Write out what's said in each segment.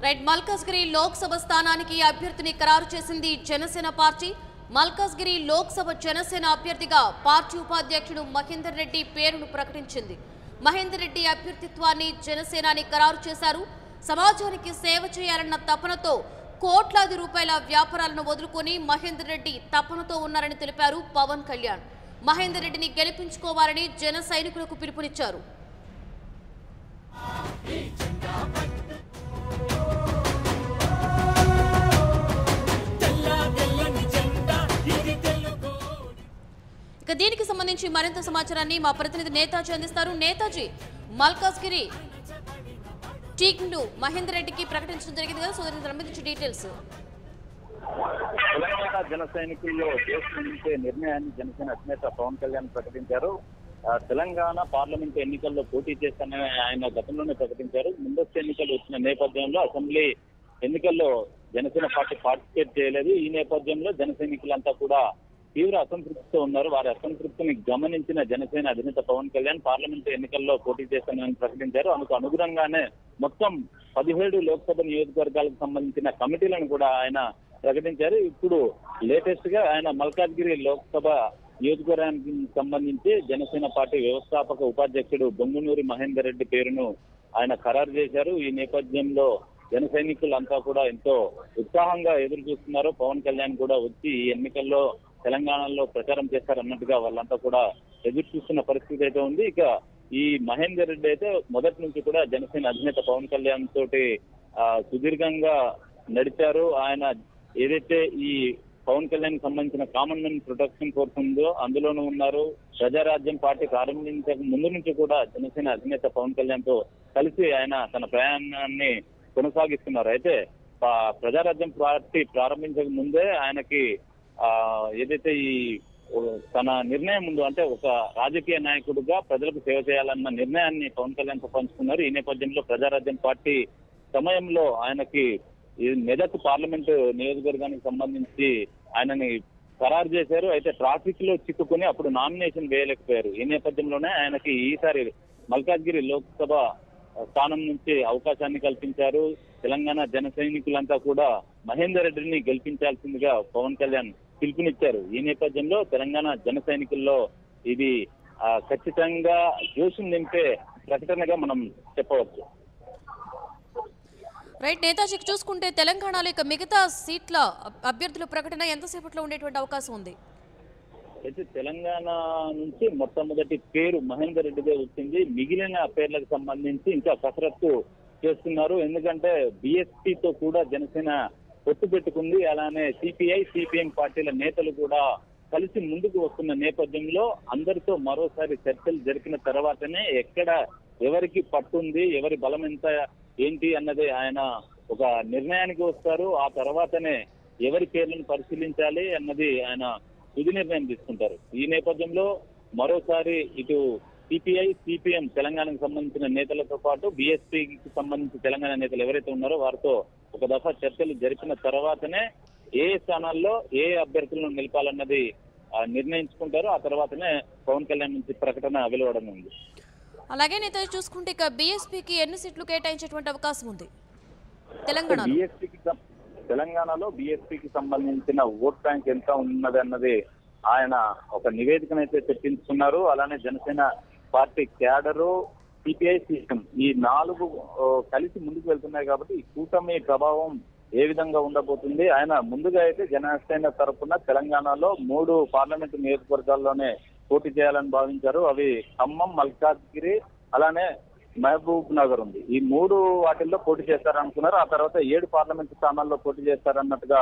Right Malkajgiri Lok Sabha స్థానానికి అభ్యర్థిని ఖరారు చేసింది జనసేన పార్టీ. మల్కాజ్గిరి లోక్సభ జనసేన అభ్యర్థిగా పార్టీ ఉపాధ్యక్షుడు మహేందర్ రెడ్డి పేరును ప్రకటించింది. మహేందర్ రెడ్డి అభ్యర్థిత్వాన్ని జనసేనాని ఖరారు చేశారు. సమాజానికి సేవ చేయాలన్న తపనతో కోట్లాది రూపాయల వ్యాపారాలను వదులుకొని మహేందర్ రెడ్డి తపనతో ఉన్నారని తెలిపారు పవన్ కళ్యాణ్. మహేందర్ రెడ్డిని గెలిపించుకోవాలని జన సైనికులకు పిలుపునిచ్చారు. ఇక దీనికి సంబంధించి మరింత సమాచారాన్ని మా ప్రతినిధి నేతాజీ అందిస్తారు. నేతాజీ, మల్కాజ్గిరి టీంను మహేందర్ రెడ్డికి ప్రకటించడం జరిగింది కదా, సో దానికి సంబంధించి డీటెయిల్స్. తెలంగాణ జన సైనికుల్లో చేసుకునే నిర్ణయాన్ని జనసేన అధినేత పవన్ కళ్యాణ్ ప్రకటించారు. తెలంగాణ పార్లమెంట్ ఎన్నికల్లో పోటీ చేస్తానని ఆయన గతంలోనే ప్రకటించారు. ముందస్తు ఎన్నికలు వచ్చిన నేపథ్యంలో అసెంబ్లీ ఎన్నికల్లో జనసేన పార్టీ పార్టిసిపేట్ చేయలేదు. ఈ నేపథ్యంలో జన సైనికులంతా కూడా తీవ్ర అసంతృప్తితో ఉన్నారు. వారి అసంతృప్తిని గమనించిన జనసేన అధినేత పవన్ కళ్యాణ్ పార్లమెంట్ ఎన్నికల్లో పోటీ చేస్తానని ప్రకటించారు. అందుకు అనుగుణంగానే మొత్తం 17 లోక్సభ నియోజకవర్గాలకు సంబంధించిన కమిటీలను కూడా ఆయన ప్రకటించారు. ఇప్పుడు లేటెస్ట్ గా ఆయన మల్కాజ్గిరి లోక్సభ నియోజకవర్గానికి సంబంధించి జనసేన పార్టీ వ్యవస్థాపక ఉపాధ్యక్షుడు బొంగునూరి మహేందర్ రెడ్డి పేరును ఆయన ఖరారు చేశారు. ఈ నేపథ్యంలో జన సైనికులంతా కూడా ఎంతో ఉత్సాహంగా ఎదురు చూస్తున్నారు. పవన్ కళ్యాణ్ కూడా వచ్చి ఈ ఎన్నికల్లో తెలంగాణలో ప్రచారం చేస్తారన్నట్టుగా వాళ్ళంతా కూడా ఎదురు చూస్తున్న పరిస్థితి అయితే ఉంది. ఇక ఈ మహేందర్ రెడ్డి అయితే మొదటి నుంచి కూడా జనసేన అధినేత పవన్ కళ్యాణ్ తోటి సుదీర్ఘంగా నడిచారు. ఆయన ఏదైతే ఈ పవన్ కళ్యాణ్ సంబంధించిన కామన్ మెన్ ప్రొటెక్షన్ ఫోర్స్ ఉందో అందులోనూ ఉన్నారు. ప్రజారాజ్యం పార్టీ ప్రారంభించక ముందు నుంచి కూడా జనసేన అధినేత పవన్ కళ్యాణ్ తో కలిసి ఆయన తన ప్రయాణాన్ని కొనసాగిస్తున్నారు. అయితే ప్రజారాజ్యం పార్టీ ప్రారంభించక ముందే ఆయనకి ఏదైతే ఈ తన నిర్ణయం ముందు అంటే ఒక రాజకీయ నాయకుడిగా ప్రజలకు సేవ చేయాలన్న నిర్ణయాన్ని పవన్ కళ్యాణ్ తో పంచుకున్నారు. ఈ నేపథ్యంలో ప్రజారాజ్యం పార్టీ సమయంలో ఆయనకి ఈ మెదక్ పార్లమెంటు నియోజకవర్గానికి సంబంధించి ఆయనని ఖరారు చేశారు. అయితే ట్రాఫిక్ లో చిక్కుకుని అప్పుడు నామినేషన్ వేయలేకపోయారు. ఈ నేపథ్యంలోనే ఆయనకి ఈసారి మల్కాజ్గిరి లోక్సభ స్థానం నుంచి అవకాశాన్ని కల్పించారు. తెలంగాణ జన సైనికులంతా కూడా మహేందర్ రెడ్డిని గెలిపించాల్సిందిగా పవన్ కళ్యాణ్ పిలుపునిచ్చారు. ఈ నేపథ్యంలో తెలంగాణ జన సైనికుల్లో ఇది ఖచ్చితంగా జోషం నింపే ప్రకటనగా మనం చెప్పవచ్చు. రైట్ నేతాజీ, చూసుకుంటే తెలంగాణలో ఇక మిగతా సీట్ల అభ్యర్థుల ప్రకటన ఎంతసేపట్లో ఉండేటువంటి అవకాశం ఉంది? అయితే తెలంగాణ నుంచి మొట్టమొదటి పేరు మహేందర్ రెడ్డిదే వచ్చింది. మిగిలిన పేర్లకు సంబంధించి ఇంకా కసరత్తు చేస్తున్నారు. ఎందుకంటే బీఎస్పీతో కూడా జనసేన పొత్తు పెట్టుకుంది. అలానే సిపిఐ సిపిఎం పార్టీల నేతలు కూడా కలిసి ముందుకు వస్తున్న నేపథ్యంలో అందరితో మరోసారి చర్చలు జరిపిన తర్వాతనే ఎక్కడ ఎవరికి పట్టుంది, ఎవరి బలం ఎంత ఏంటి అన్నది ఆయన ఒక నిర్ణయానికి వస్తారు. ఆ తర్వాతనే ఎవరి పేర్లను పరిశీలించాలి అన్నది ఆయన తుది నిర్ణయం తీసుకుంటారు. ఈ నేపథ్యంలో మరోసారి ఇటు సిపిఐ సిపిఎం తెలంగాణకు సంబంధించిన నేతలతో పాటు బీఎస్పీకి సంబంధించి తెలంగాణ నేతలు ఎవరైతే ఉన్నారో వారితో ఒక దఫా చర్చలు జరిపిన తర్వాతనే ఏ స్థానాల్లో ఏ అభ్యర్థులను నిలపాలన్నది నిర్ణయించుకుంటారు. ఆ తర్వాతనే పవన్ కళ్యాణ్ నుంచి ప్రకటన వెలువడనుంది. అలాగే నేత చూసుకుంటే ఇక బీఎస్పీకి ఎన్ని సీట్లు కేటాయించేటువంటి అవకాశం ఉంది తెలంగాణలో? బీఎస్పీకి సంబంధించిన ఓట్ బ్యాంక్ ఎంత ఉన్నది అన్నది ఆయన ఒక నివేదికనైతే తెప్పించుకున్నారు. అలానే Janasena party cadre CPI CPM ఈ 4 కలిసి ముందుకు వెళ్తున్నాయి కాబట్టి ఈ కూటమి ప్రభావం ఏ విధంగా ఉండబోతుంది? ఆయన ముందుగా అయితే జనసేన తరఫున తెలంగాణలో 3 పార్లమెంటు నియోజకవర్గాల్లోనే పోటీ చేయాలని భావించారు. అవి ఖమ్మం, మల్కాజ్గిరి, అలానే మహబూబ్ నగర్ ఉంది. ఈ 3 వాటిల్లో పోటీ చేస్తారనుకున్నారు. ఆ తర్వాత 7 పార్లమెంటు స్థానాల్లో పోటీ చేస్తారన్నట్టుగా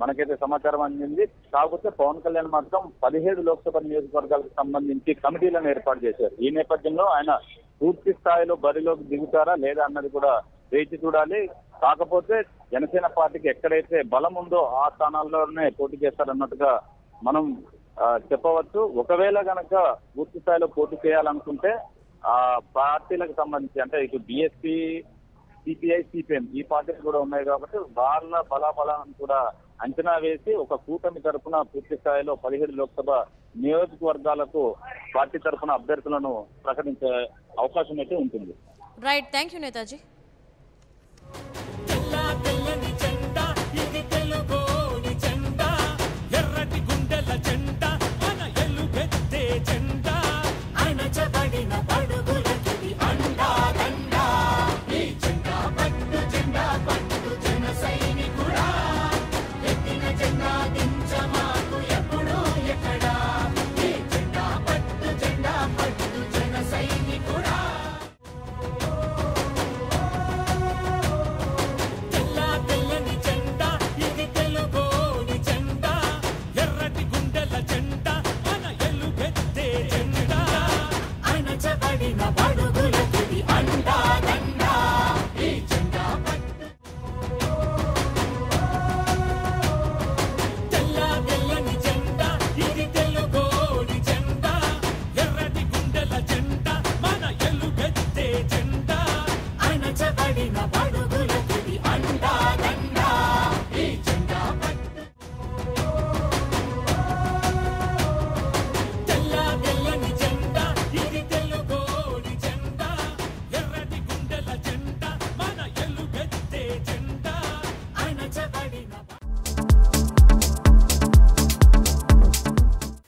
మనకైతే సమాచారం అందింది. కాకపోతే పవన్ కళ్యాణ్ మాత్రం 17 లోక్సభ నియోజకవర్గాలకు సంబంధించి కమిటీలను ఏర్పాటు చేశారు. ఈ నేపథ్యంలో ఆయన పూర్తి స్థాయిలో బరిలోకి దిగుతారా లేదా అన్నది కూడా వేచి చూడాలి. కాకపోతే జనసేన పార్టీకి ఎక్కడైతే బలం ఉందో ఆ స్థానాల్లోనే పోటీ చేస్తారన్నట్టుగా మనం చెప్పవచ్చు. ఒకవేళ గనక పూర్తి స్థాయిలో పోటీ చేయాలనుకుంటే ఆ పార్టీలకు సంబంధించి అంటే ఇటు బీఎస్పీ సిపిఐ సిపిఎం ఈ పార్టీలు కూడా ఉన్నాయి కాబట్టి వాళ్ళ బలాబలాన్ని కూడా అంచనా వేసి ఒక కూటమి తరఫున పూర్తి స్థాయిలో 17 లోక్సభ నియోజకవర్గాలకు పార్టీ తరఫున అభ్యర్థులను ప్రకటించే అవకాశం అయితే ఉంటుంది. Right, thank you Netaji.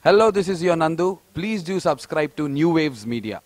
Hello, this is your Nandu. Please do subscribe to New Waves Media.